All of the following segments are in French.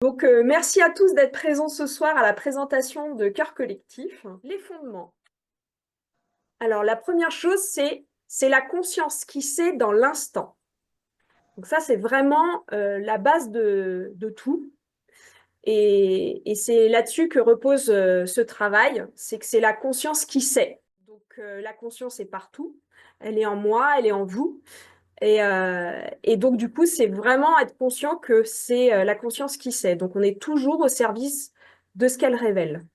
Donc, merci à tous d'être présents ce soir à la présentation de Cœur Collectif. Les fondements. Alors, la première chose, c'est la conscience qui sait dans l'instant. Donc ça, c'est vraiment la base de tout. Et c'est là-dessus que repose ce travail, c'est que c'est la conscience qui sait. Donc, la conscience est partout. Elle est en moi, elle est en vous. Et donc, du coup, c'est vraiment être conscient que c'est la conscience qui sait. Donc, on est toujours au service de ce qu'elle révèle.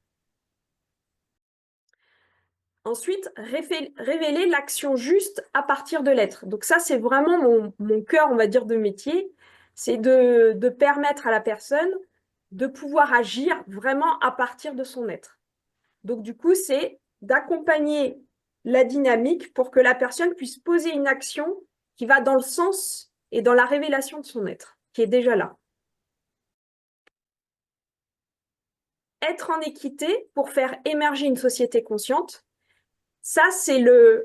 Ensuite, révéler l'action juste à partir de l'être. Donc ça, c'est vraiment mon cœur, on va dire, de métier. C'est de permettre à la personne de pouvoir agir vraiment à partir de son être. Donc, du coup, c'est d'accompagner la dynamique pour que la personne puisse poser une action qui va dans le sens et dans la révélation de son être, qui est déjà là. Être en équité pour faire émerger une société consciente, ça,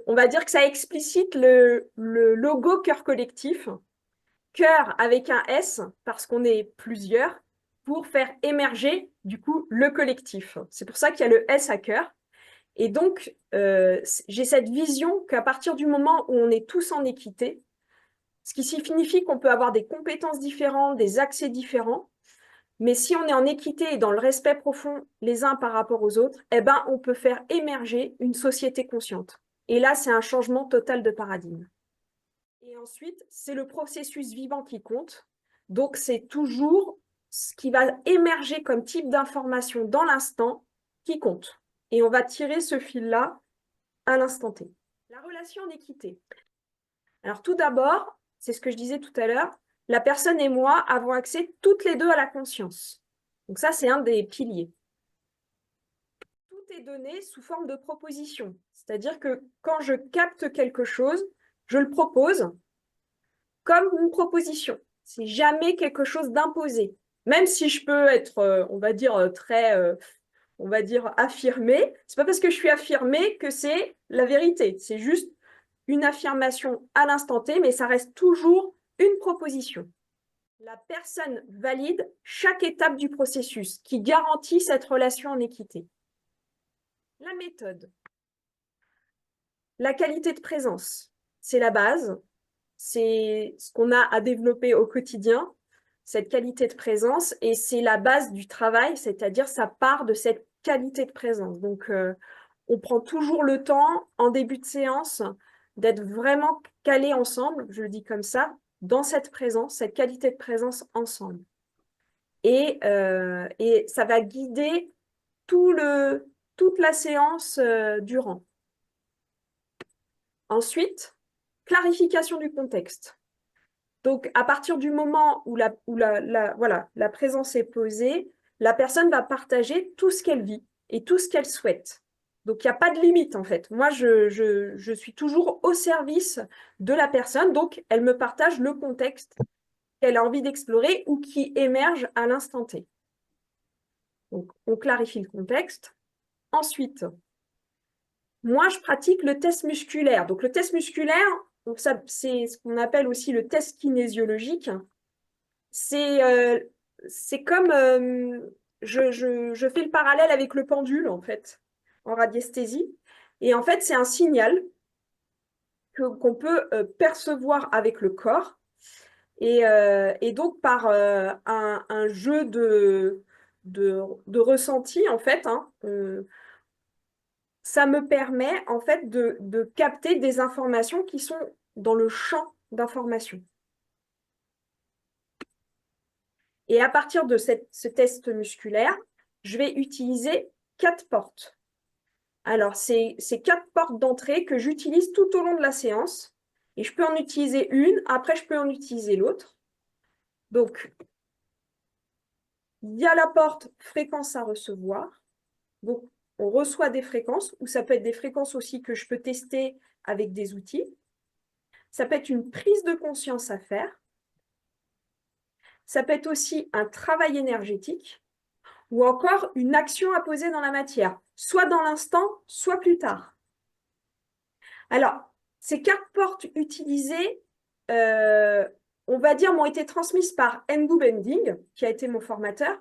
on va dire que ça explicite le logo Cœur Collectif. Cœur avec un S, parce qu'on est plusieurs, pour faire émerger, du coup, le collectif. C'est pour ça qu'il y a le S à cœur. Et donc, j'ai cette vision qu'à partir du moment où on est tous en équité, ce qui signifie qu'on peut avoir des compétences différentes, des accès différents, mais si on est en équité et dans le respect profond les uns par rapport aux autres, eh ben, on peut faire émerger une société consciente. Et là, c'est un changement total de paradigme. Et ensuite, c'est le processus vivant qui compte. Donc, c'est toujours ce qui va émerger comme type d'information dans l'instant qui compte. Et on va tirer ce fil-là à l'instant T. La relation d'équité. Alors, tout d'abord, c'est ce que je disais tout à l'heure, la personne et moi avons accès toutes les deux à la conscience. Donc ça, c'est un des piliers. Tout est donné sous forme de proposition. C'est-à-dire que quand je capte quelque chose, je le propose comme une proposition. C'est jamais quelque chose d'imposé. Même si je peux être, on va dire, très, on va dire, affirmée, c'est pas parce que je suis affirmée que c'est la vérité. C'est juste une affirmation à l'instant T, mais ça reste toujours une proposition. La personne valide chaque étape du processus qui garantit cette relation en équité. La méthode. La qualité de présence, c'est la base. C'est ce qu'on a à développer au quotidien, cette qualité de présence, et c'est la base du travail, c'est-à-dire ça part de cette qualité de présence. Donc, on prend toujours le temps, en début de séance, d'être vraiment calés ensemble, je le dis comme ça, dans cette présence, cette qualité de présence ensemble. Et ça va guider toute la séance durant. Ensuite, clarification du contexte. Donc, à partir du moment où voilà, la présence est posée, la personne va partager tout ce qu'elle vit et tout ce qu'elle souhaite. Donc, il n'y a pas de limite, en fait. Moi, je suis toujours au service de la personne. Donc, elle me partage le contexte qu'elle a envie d'explorer ou qui émerge à l'instant T. Donc, on clarifie le contexte. Ensuite, moi, je pratique le test musculaire. Donc, le test musculaire, c'est ce qu'on appelle aussi le test kinésiologique. C'est comme, je fais le parallèle avec le pendule, en fait, en radiesthésie. Et en fait, c'est un signal qu'on peut percevoir avec le corps. Et donc, par un jeu de ressenti, en fait, hein, ça me permet, en fait, de capter des informations qui sont dans le champ d'information. Et à partir de ce test musculaire, je vais utiliser 4 portes. Alors, c'est 4 portes d'entrée que j'utilise tout au long de la séance. Et je peux en utiliser une, après je peux en utiliser l'autre. Donc, il y a la porte fréquence à recevoir. Donc, on reçoit des fréquences, ou ça peut être des fréquences aussi que je peux tester avec des outils. Ça peut être une prise de conscience à faire. Ça peut être aussi un travail énergétique ou encore une action à poser dans la matière, soit dans l'instant, soit plus tard. Alors, ces 4 portes utilisées, on va dire, m'ont été transmises par Ngu Bending, qui a été mon formateur,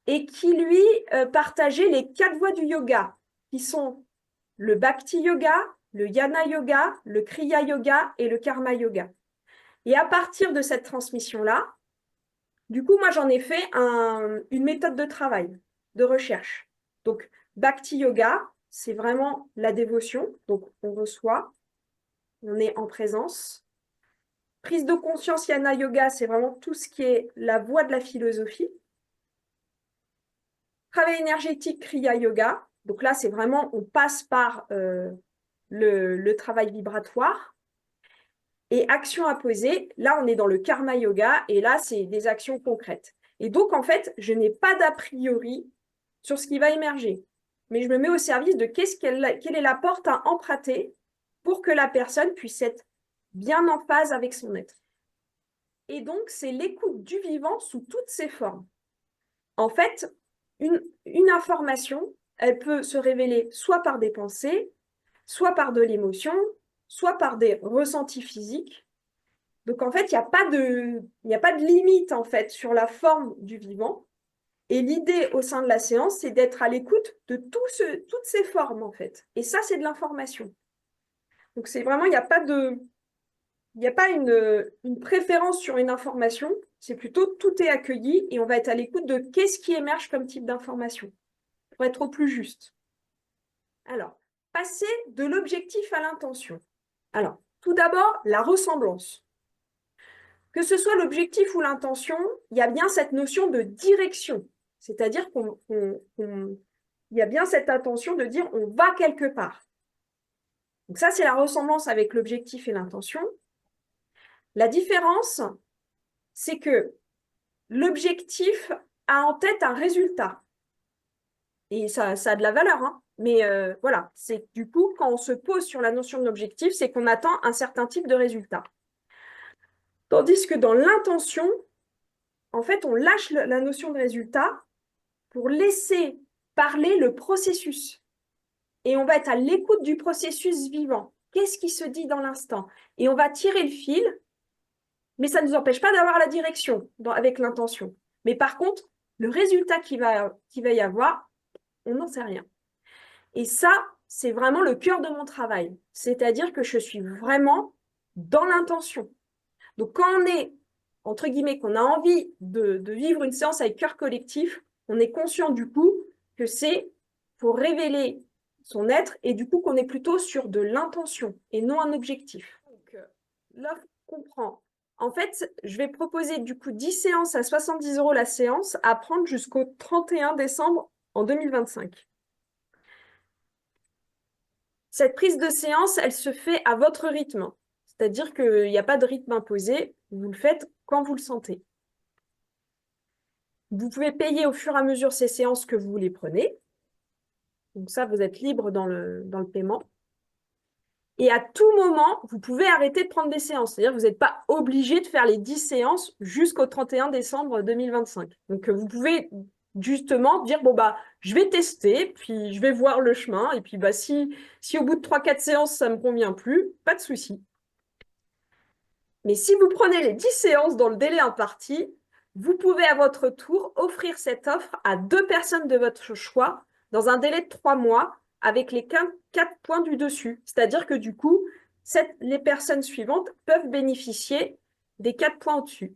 et qui, lui, partageait les 4 voies du yoga, qui sont le Bhakti Yoga, le Yana Yoga, le Kriya Yoga et le Karma Yoga. Et à partir de cette transmission-là, du coup, moi, j'en ai fait une méthode de travail, de recherche. Donc, Bhakti Yoga, c'est vraiment la dévotion. Donc, on reçoit, on est en présence. Prise de conscience Yana Yoga, c'est vraiment tout ce qui est la voie de la philosophie. Travail énergétique Kriya Yoga. Donc là, c'est vraiment, on passe par le travail vibratoire. Et action à poser, là, on est dans le Karma Yoga. Et là, c'est des actions concrètes. Et donc, en fait, je n'ai pas d'a priori sur ce qui va émerger. Mais je me mets au service de quelle est la porte à emprunter pour que la personne puisse être bien en phase avec son être. Et donc, c'est l'écoute du vivant sous toutes ses formes. En fait, une information, elle peut se révéler soit par des pensées, soit par de l'émotion, soit par des ressentis physiques. Donc, en fait, il n'y a pas de limite en fait, sur la forme du vivant. Et l'idée au sein de la séance, c'est d'être à l'écoute de toutes ces formes, en fait. Et ça, c'est de l'information. Donc, c'est vraiment, il n'y a pas une préférence sur une information, c'est plutôt tout est accueilli et on va être à l'écoute de qu'est-ce qui émerge comme type d'information, pour être au plus juste. Alors, passer de l'objectif à l'intention. Alors, tout d'abord, la ressemblance. Que ce soit l'objectif ou l'intention, il y a bien cette notion de direction. C'est-à-dire qu'il y a bien cette intention de dire on va quelque part. Donc ça, c'est la ressemblance avec l'objectif et l'intention. La différence, c'est que l'objectif a en tête un résultat. Et ça a de la valeur, hein. Mais voilà, c'est du coup, quand on se pose sur la notion d'objectif, c'est qu'on attend un certain type de résultat. Tandis que dans l'intention, en fait, on lâche la notion de résultat pour laisser parler le processus. Et on va être à l'écoute du processus vivant. Qu'est-ce qui se dit dans l'instant? Et on va tirer le fil, mais ça ne nous empêche pas d'avoir la direction avec l'intention. Mais par contre, le résultat qu'il va y avoir, on n'en sait rien. Et ça, c'est vraiment le cœur de mon travail. C'est-à-dire que je suis vraiment dans l'intention. Donc, quand on est, entre guillemets, qu'on a envie de vivre une séance avec cœur collectif, on est conscient du coup que c'est pour révéler son être et du coup qu'on est plutôt sur de l'intention et non un objectif. Donc, l'offre comprend. En fait, je vais proposer du coup 10 séances à 70 € la séance à prendre jusqu'au 31 décembre en 2025. Cette prise de séance, elle se fait à votre rythme. C'est-à-dire qu'il n'y a pas de rythme imposé, vous le faites quand vous le sentez. Vous pouvez payer au fur et à mesure ces séances que vous les prenez. Donc ça, vous êtes libre dans le paiement. Et à tout moment, vous pouvez arrêter de prendre des séances. C'est-à-dire que vous n'êtes pas obligé de faire les 10 séances jusqu'au 31 décembre 2025. Donc vous pouvez justement dire, bon, bah, je vais tester, puis je vais voir le chemin. Et puis, bah, si au bout de 3-4 séances, ça ne me convient plus, pas de souci. Mais si vous prenez les 10 séances dans le délai imparti, vous pouvez à votre tour offrir cette offre à 2 personnes de votre choix dans un délai de 3 mois avec les 4 points du dessus. C'est-à-dire que du coup, les personnes suivantes peuvent bénéficier des 4 points au-dessus.